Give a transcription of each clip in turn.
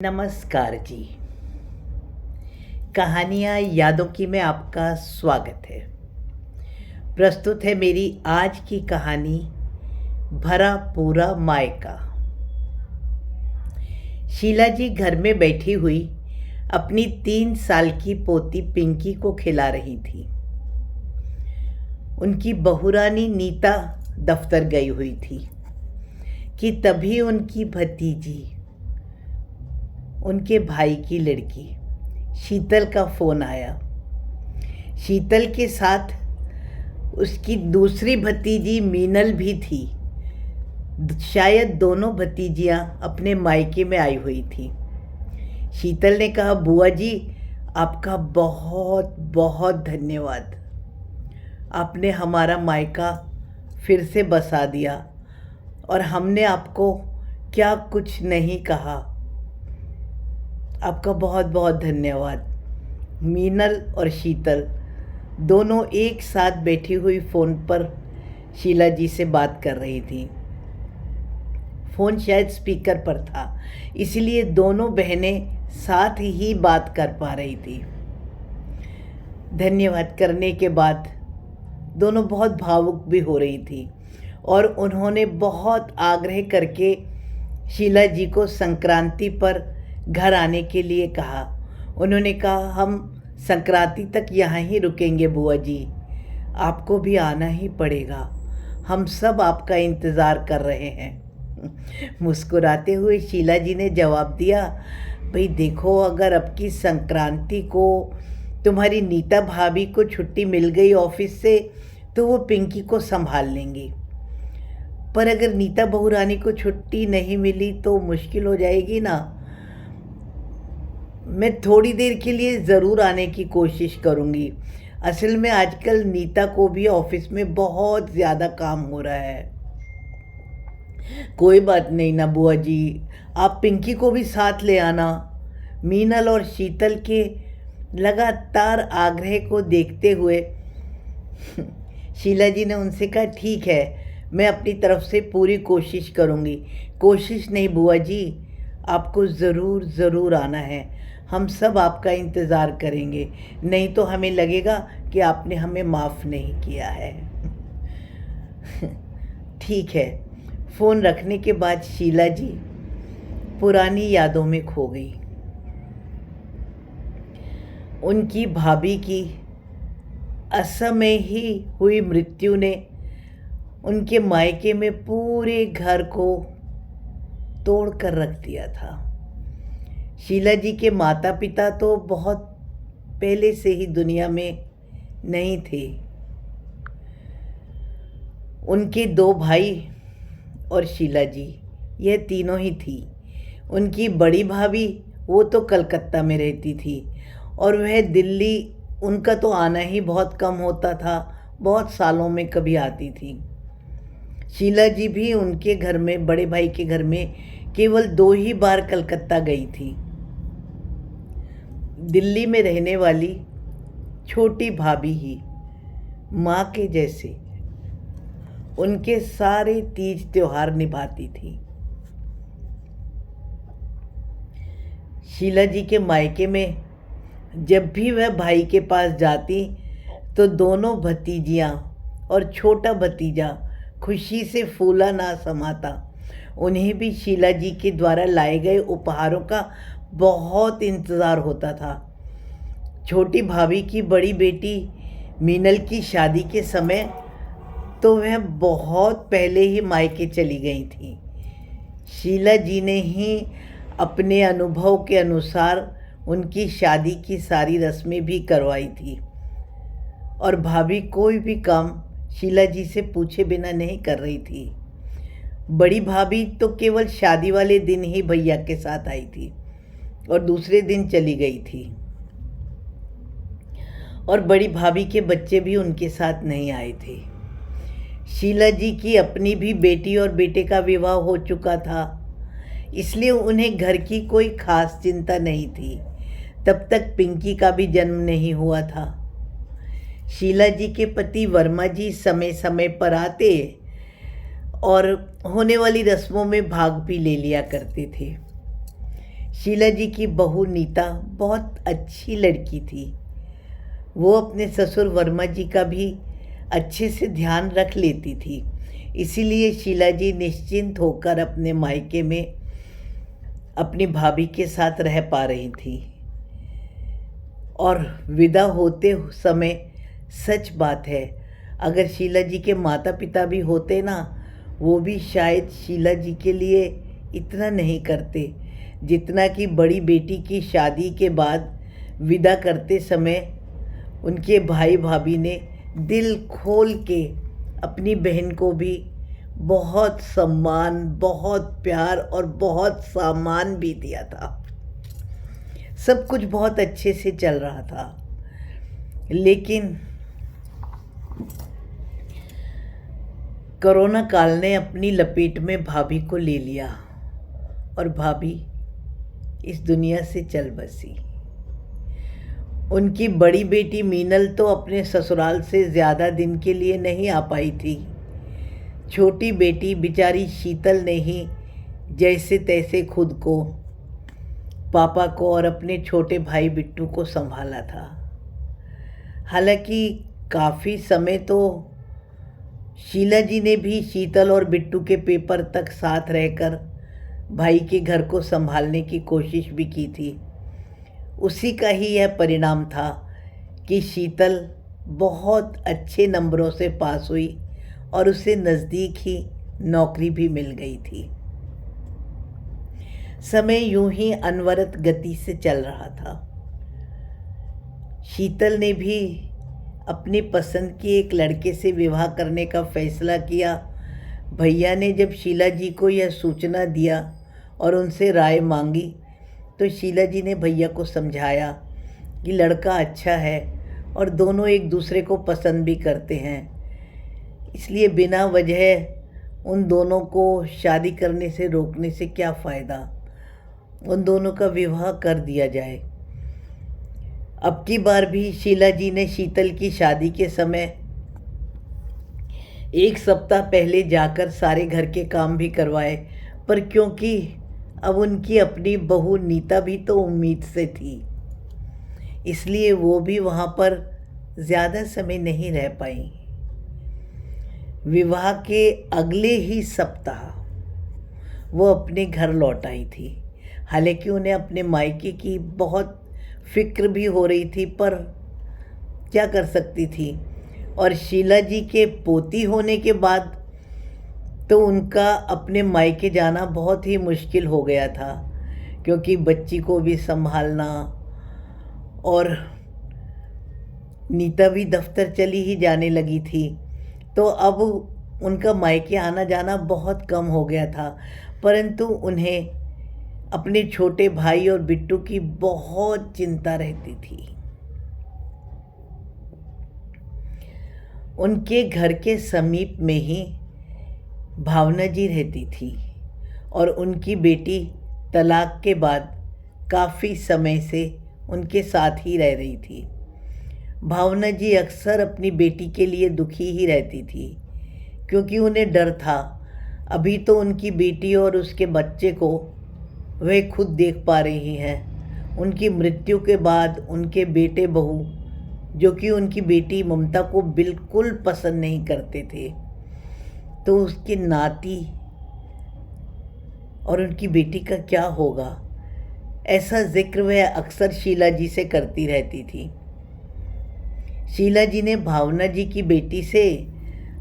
नमस्कार जी। कहानियाँ यादों की में आपका स्वागत है। प्रस्तुत है मेरी आज की कहानी भरा पूरा मायका। शीला जी घर में बैठी हुई अपनी 3 साल की पोती पिंकी को खिला रही थी। उनकी बहुरानी नीता दफ्तर गई हुई थी कि तभी उनकी भतीजी, उनके भाई की लड़की शीतल का फ़ोन आया। शीतल के साथ उसकी दूसरी भतीजी मीनल भी थी। शायद दोनों भतीजियां अपने मायके में आई हुई थी। शीतल ने कहा, बुआ जी आपका बहुत बहुत धन्यवाद। आपने हमारा मायका फिर से बसा दिया और हमने आपको क्या कुछ नहीं कहा। आपका बहुत बहुत धन्यवाद। मीनल और शीतल दोनों एक साथ बैठी हुई फ़ोन पर शीला जी से बात कर रही थी। फ़ोन शायद स्पीकर पर था, इसलिए दोनों बहनें साथ ही बात कर पा रही थी। धन्यवाद करने के बाद दोनों बहुत भावुक भी हो रही थी और उन्होंने बहुत आग्रह करके शीला जी को संक्रांति पर घर आने के लिए कहा। उन्होंने कहा, हम संक्रांति तक यहाँ ही रुकेंगे बुआ जी, आपको भी आना ही पड़ेगा, हम सब आपका इंतज़ार कर रहे हैं। मुस्कुराते हुए शीला जी ने जवाब दिया, भाई देखो, अगर अब की संक्रांति को तुम्हारी नीता भाभी को छुट्टी मिल गई ऑफिस से तो वो पिंकी को संभाल लेंगी, पर अगर नीता बहुरानी को छुट्टी नहीं मिली तो मुश्किल हो जाएगी ना। मैं थोड़ी देर के लिए ज़रूर आने की कोशिश करूँगी। असल में आजकल नीता को भी ऑफिस में बहुत ज़्यादा काम हो रहा है। कोई बात नहीं ना बुआ जी, आप पिंकी को भी साथ ले आना। मीनल और शीतल के लगातार आग्रह को देखते हुए शीला जी ने उनसे कहा, ठीक है, मैं अपनी तरफ से पूरी कोशिश करूँगी। कोशिश नहीं बुआ जी, आपको ज़रूर ज़रूर आना है, हम सब आपका इंतज़ार करेंगे, नहीं तो हमें लगेगा कि आपने हमें माफ़ नहीं किया है। ठीक है। फ़ोन रखने के बाद शीला जी पुरानी यादों में खो गई। उनकी भाभी की असमय ही हुई मृत्यु ने उनके मायके में पूरे घर को तोड़ कर रख दिया था। शीला जी के माता पिता तो बहुत पहले से ही दुनिया में नहीं थे। उनके 2 भाई और शीला जी, यह तीनों ही थी। उनकी बड़ी भाभी वो तो कलकत्ता में रहती थी और वह दिल्ली, उनका तो आना ही बहुत कम होता था, बहुत सालों में कभी आती थी। शीला जी भी उनके घर में, बड़े भाई के घर में केवल 2 ही बार कलकत्ता गई थी। दिल्ली में रहने वाली छोटी भाभी ही माँ के जैसे उनके सारे तीज त्योहार निभाती थी। शीला जी के मायके में जब भी वह भाई के पास जाती तो दोनों भतीजियाँ और छोटा भतीजा खुशी से फूला ना समाता। उन्हें भी शीला जी के द्वारा लाए गए उपहारों का बहुत इंतज़ार होता था। छोटी भाभी की बड़ी बेटी मीनल की शादी के समय तो वह बहुत पहले ही मायके चली गई थी। शीला जी ने ही अपने अनुभव के अनुसार उनकी शादी की सारी रस्में भी करवाई थी और भाभी कोई भी काम शीला जी से पूछे बिना नहीं कर रही थी। बड़ी भाभी तो केवल शादी वाले दिन ही भैया के साथ आई थी और दूसरे दिन चली गई थी, और बड़ी भाभी के बच्चे भी उनके साथ नहीं आए थे। शीला जी की अपनी भी बेटी और बेटे का विवाह हो चुका था, इसलिए उन्हें घर की कोई खास चिंता नहीं थी। तब तक पिंकी का भी जन्म नहीं हुआ था। शीला जी के पति वर्मा जी समय समय पर आते और होने वाली रस्मों में भाग भी ले लिया करते थे। शीला जी की बहू नीता बहुत अच्छी लड़की थी। वो अपने ससुर वर्मा जी का भी अच्छे से ध्यान रख लेती थी। इसीलिए शीला जी निश्चिंत होकर अपने मायके में अपनी भाभी के साथ रह पा रही थी। और विदा होते समय सच बात है, अगर शीला जी के माता पिता भी होते ना, वो भी शायद शीला जी के लिए इतना नहीं करते जितना कि बड़ी बेटी की शादी के बाद विदा करते समय उनके भाई भाभी ने दिल खोल के अपनी बहन को भी बहुत सम्मान, बहुत प्यार और बहुत सामान भी दिया था। सब कुछ बहुत अच्छे से चल रहा था। लेकिन कोरोना काल ने अपनी लपेट में भाभी को ले लिया और भाभी इस दुनिया से चल बसी। उनकी बड़ी बेटी मीनल तो अपने ससुराल से ज़्यादा दिन के लिए नहीं आ पाई थी। छोटी बेटी बेचारी शीतल ने ही जैसे तैसे खुद को, पापा को और अपने छोटे भाई बिट्टू को संभाला था। हालांकि काफ़ी समय तो शीला जी ने भी शीतल और बिट्टू के पेपर तक साथ रहकर भाई के घर को संभालने की कोशिश भी की थी। उसी का ही यह परिणाम था कि शीतल बहुत अच्छे नंबरों से पास हुई और उसे नज़दीक ही नौकरी भी मिल गई थी। समय यूं ही अनवरत गति से चल रहा था। शीतल ने भी अपनी पसंद के एक लड़के से विवाह करने का फैसला किया। भैया ने जब शीला जी को यह सूचना दिया और उनसे राय मांगी तो शीला जी ने भैया को समझाया कि लड़का अच्छा है और दोनों एक दूसरे को पसंद भी करते हैं, इसलिए बिना वजह उन दोनों को शादी करने से रोकने से क्या फ़ायदा, उन दोनों का विवाह कर दिया जाए। अब की बार भी शीला जी ने शीतल की शादी के समय एक सप्ताह पहले जाकर सारे घर के काम भी करवाए, पर क्योंकि अब उनकी अपनी बहू नीता भी तो उम्मीद से थी, इसलिए वो भी वहाँ पर ज़्यादा समय नहीं रह पाई। विवाह के अगले ही सप्ताह वो अपने घर लौट आई थी। हालांकि उन्हें अपने मायके की बहुत फिक्र भी हो रही थी, पर क्या कर सकती थी। और शीला जी के पोती होने के बाद तो उनका अपने मायके जाना बहुत ही मुश्किल हो गया था, क्योंकि बच्ची को भी संभालना और नीता भी दफ्तर चली ही जाने लगी थी, तो अब उनका मायके आना जाना बहुत कम हो गया था। परंतु उन्हें अपने छोटे भाई और बिट्टू की बहुत चिंता रहती थी। उनके घर के समीप में ही भावना जी रहती थी और उनकी बेटी तलाक के बाद काफ़ी समय से उनके साथ ही रह रही थी। भावना जी अक्सर अपनी बेटी के लिए दुखी ही रहती थी, क्योंकि उन्हें डर था अभी तो उनकी बेटी और उसके बच्चे को वह खुद देख पा रही हैं। उनकी मृत्यु के बाद उनके बेटे बहू, जो कि उनकी बेटी ममता को बिल्कुल पसंद नहीं करते थे, तो उसकी नाती और उनकी बेटी का क्या होगा, ऐसा जिक्र वह अक्सर शीला जी से करती रहती थी। शीला जी ने भावना जी की बेटी से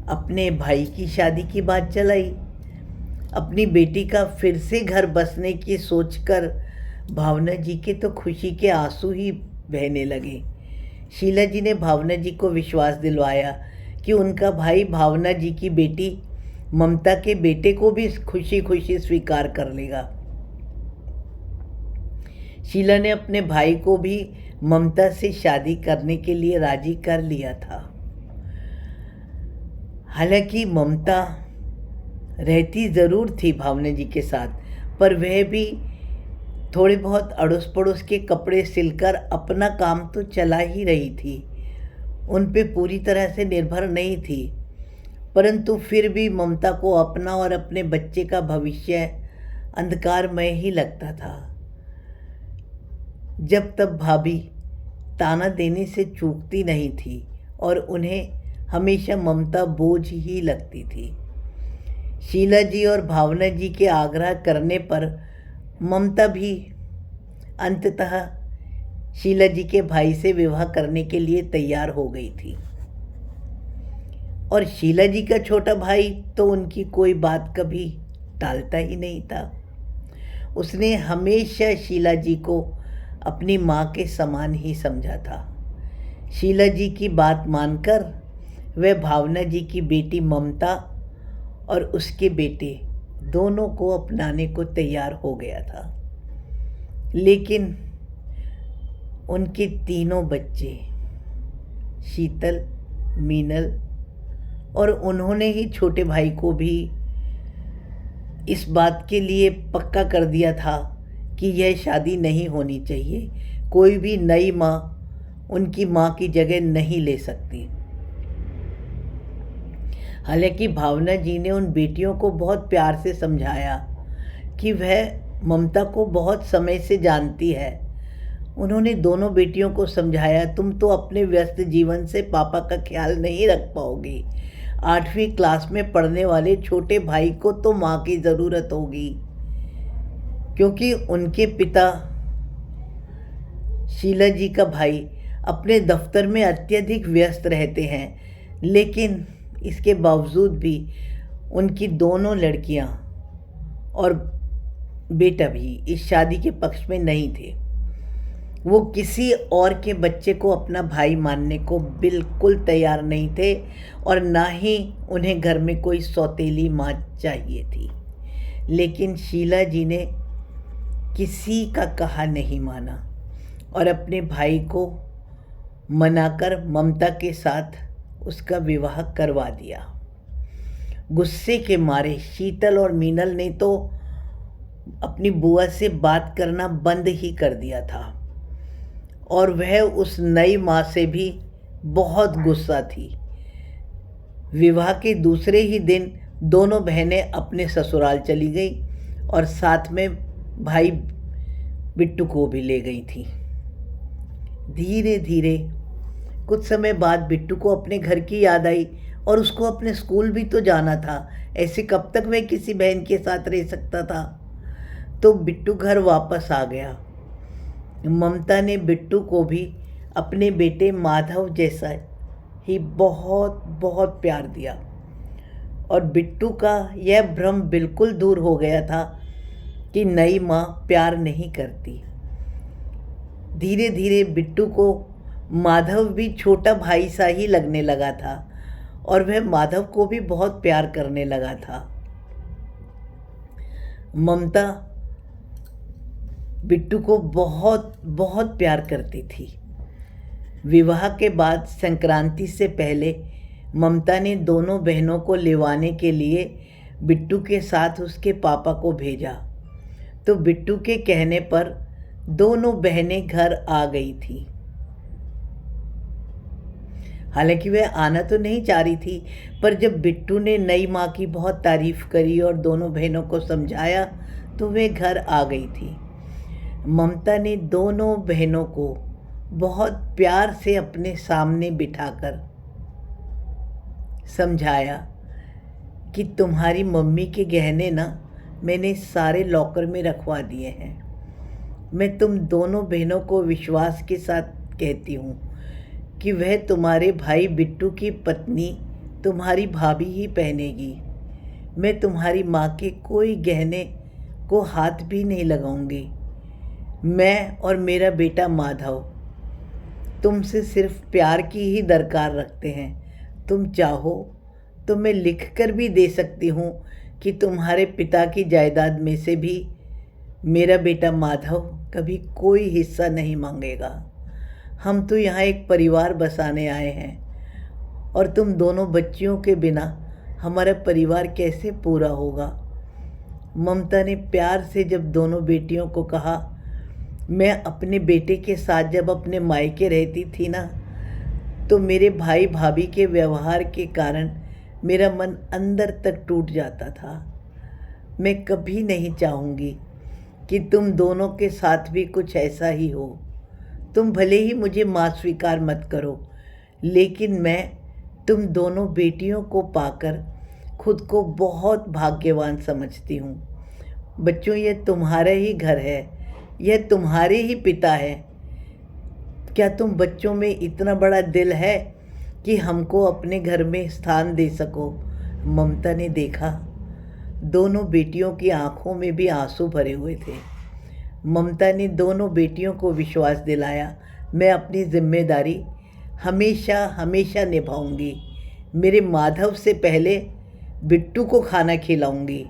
अपने भाई की शादी की बात चलाई। अपनी बेटी का फिर से घर बसने की सोचकर भावना जी के तो खुशी के आंसू ही बहने लगे। शीला जी ने भावना जी को विश्वास दिलवाया कि उनका भाई भावना जी की बेटी ममता के बेटे को भी खुशी खुशी स्वीकार कर लेगा। शीला ने अपने भाई को भी ममता से शादी करने के लिए राजी कर लिया था। हालांकि ममता रहती ज़रूर थी भावना जी के साथ, पर वह भी थोड़े बहुत अड़ोस पड़ोस के कपड़े सिलकर अपना काम तो चला ही रही थी, उन पे पूरी तरह से निर्भर नहीं थी। परंतु फिर भी ममता को अपना और अपने बच्चे का भविष्य अंधकारमय ही लगता था। जब तब भाभी ताना देने से चूकती नहीं थी और उन्हें हमेशा ममता बोझ ही लगती थी। शीला जी और भावना जी के आग्रह करने पर ममता भी अंततः शीला जी के भाई से विवाह करने के लिए तैयार हो गई थी। और शीला जी का छोटा भाई तो उनकी कोई बात कभी टालता ही नहीं था। उसने हमेशा शीला जी को अपनी माँ के समान ही समझा था। शीला जी की बात मानकर वह भावना जी की बेटी ममता और उसके बेटे दोनों को अपनाने को तैयार हो गया था। लेकिन उनके तीनों बच्चे शीतल, मीनल और उन्होंने ही छोटे भाई को भी इस बात के लिए पक्का कर दिया था कि यह शादी नहीं होनी चाहिए। कोई भी नई माँ उनकी माँ की जगह नहीं ले सकती। हालांकि भावना जी ने उन बेटियों को बहुत प्यार से समझाया कि वह ममता को बहुत समय से जानती है। उन्होंने दोनों बेटियों को समझाया, तुम तो अपने व्यस्त जीवन से पापा का ख्याल नहीं रख पाओगी। 8वीं क्लास में पढ़ने वाले छोटे भाई को तो माँ की ज़रूरत होगी, क्योंकि उनके पिता शीला जी का भाई अपने दफ्तर में अत्यधिक व्यस्त रहते हैं। लेकिन इसके बावजूद भी उनकी दोनों लड़कियां और बेटा भी इस शादी के पक्ष में नहीं थे। वो किसी और के बच्चे को अपना भाई मानने को बिल्कुल तैयार नहीं थे और ना ही उन्हें घर में कोई सौतेली माँ चाहिए थी। लेकिन शीला जी ने किसी का कहा नहीं माना और अपने भाई को मनाकर ममता के साथ उसका विवाह करवा दिया। गुस्से के मारे शीतल और मीनल ने तो अपनी बुआ से बात करना बंद ही कर दिया था और वह उस नई माँ से भी बहुत गुस्सा थी। विवाह के दूसरे ही दिन दोनों बहनें अपने ससुराल चली गई और साथ में भाई बिट्टू को भी ले गई थी। धीरे धीरे कुछ समय बाद बिट्टू को अपने घर की याद आई और उसको अपने स्कूल भी तो जाना था। ऐसे कब तक वह किसी बहन के साथ रह सकता था। तो बिट्टू घर वापस आ गया। ममता ने बिट्टू को भी अपने बेटे माधव जैसा ही बहुत बहुत प्यार दिया और बिट्टू का यह भ्रम बिल्कुल दूर हो गया था कि नई माँ प्यार नहीं करती। धीरे धीरे बिट्टू को माधव भी छोटा भाई सा ही लगने लगा था और वह माधव को भी बहुत प्यार करने लगा था। ममता बिट्टू को बहुत बहुत प्यार करती थी। विवाह के बाद संक्रांति से पहले ममता ने दोनों बहनों को लेवाने के लिए बिट्टू के साथ उसके पापा को भेजा। तो बिट्टू के कहने पर दोनों बहनें घर आ गई थी। हालांकि वह आना तो नहीं चाह रही थी, पर जब बिट्टू ने नई माँ की बहुत तारीफ करी और दोनों बहनों को समझाया तो वे घर आ गई थी। ममता ने दोनों बहनों को बहुत प्यार से अपने सामने बिठाकर समझाया कि तुम्हारी मम्मी के गहने ना मैंने सारे लॉकर में रखवा दिए हैं। मैं तुम दोनों बहनों को विश्वास के साथ कहती हूँ कि वह तुम्हारे भाई बिट्टू की पत्नी तुम्हारी भाभी ही पहनेगी। मैं तुम्हारी माँ के कोई गहने को हाथ भी नहीं लगाऊंगी। मैं और मेरा बेटा माधव तुमसे सिर्फ प्यार की ही दरकार रखते हैं। तुम चाहो तो मैं लिख कर भी दे सकती हूँ कि तुम्हारे पिता की जायदाद में से भी मेरा बेटा माधव कभी कोई हिस्सा नहीं मांगेगा। हम तो यहाँ एक परिवार बसाने आए हैं और तुम दोनों बच्चियों के बिना हमारा परिवार कैसे पूरा होगा। ममता ने प्यार से जब दोनों बेटियों को कहा, मैं अपने बेटे के साथ जब अपने मायके रहती थी ना, तो मेरे भाई भाभी के व्यवहार के कारण मेरा मन अंदर तक टूट जाता था। मैं कभी नहीं चाहूँगी कि तुम दोनों के साथ भी कुछ ऐसा ही हो। तुम भले ही मुझे माँ स्वीकार मत करो, लेकिन मैं तुम दोनों बेटियों को पाकर खुद को बहुत भाग्यवान समझती हूँ। बच्चों, यह तुम्हारा ही घर है, यह तुम्हारे ही पिता है। क्या तुम बच्चों में इतना बड़ा दिल है कि हमको अपने घर में स्थान दे सको? ममता ने देखा दोनों बेटियों की आंखों में भी आंसू भरे हुए थे। ममता ने दोनों बेटियों को विश्वास दिलाया, मैं अपनी जिम्मेदारी हमेशा हमेशा निभाऊंगी। मेरे माधव से पहले बिट्टू को खाना खिलाऊंगी।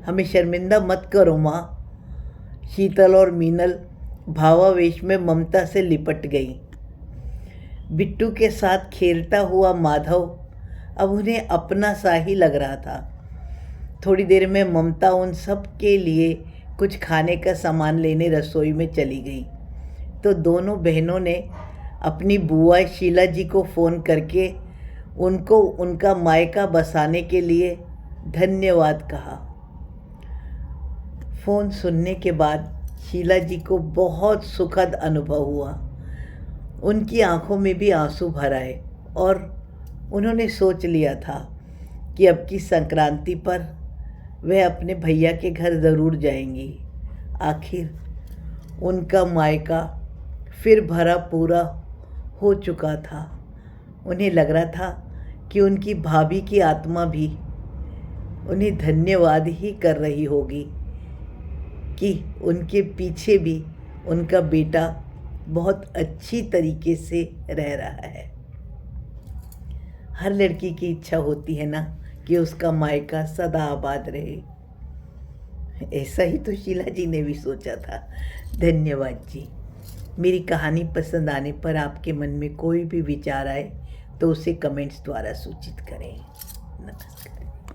हमें शर्मिंदा मत करो माँ। शीतल और मीनल भावावेश में ममता से लिपट गई। बिट्टू के साथ खेलता हुआ माधव अब उन्हें अपना सा ही लग रहा था। थोड़ी देर में ममता उन सब के लिए कुछ खाने का सामान लेने रसोई में चली गई तो दोनों बहनों ने अपनी बुआ शीला जी को फ़ोन करके उनको उनका मायका बसाने के लिए धन्यवाद कहा। फ़ोन सुनने के बाद शीला जी को बहुत सुखद अनुभव हुआ। उनकी आंखों में भी आंसू भर आए और उन्होंने सोच लिया था कि अब की संक्रांति पर वह अपने भैया के घर ज़रूर जाएंगी। आखिर उनका मायका फिर भरा पूरा हो चुका था। उन्हें लग रहा था कि उनकी भाभी की आत्मा भी उन्हें धन्यवाद ही कर रही होगी कि उनके पीछे भी उनका बेटा बहुत अच्छी तरीके से रह रहा है। हर लड़की की इच्छा होती है ना कि उसका मायका सदा आबाद रहे। ऐसा ही तो शीला जी ने भी सोचा था। धन्यवाद जी। मेरी कहानी पसंद आने पर आपके मन में कोई भी विचार आए तो उसे कमेंट्स द्वारा सूचित करें। नमस्कार।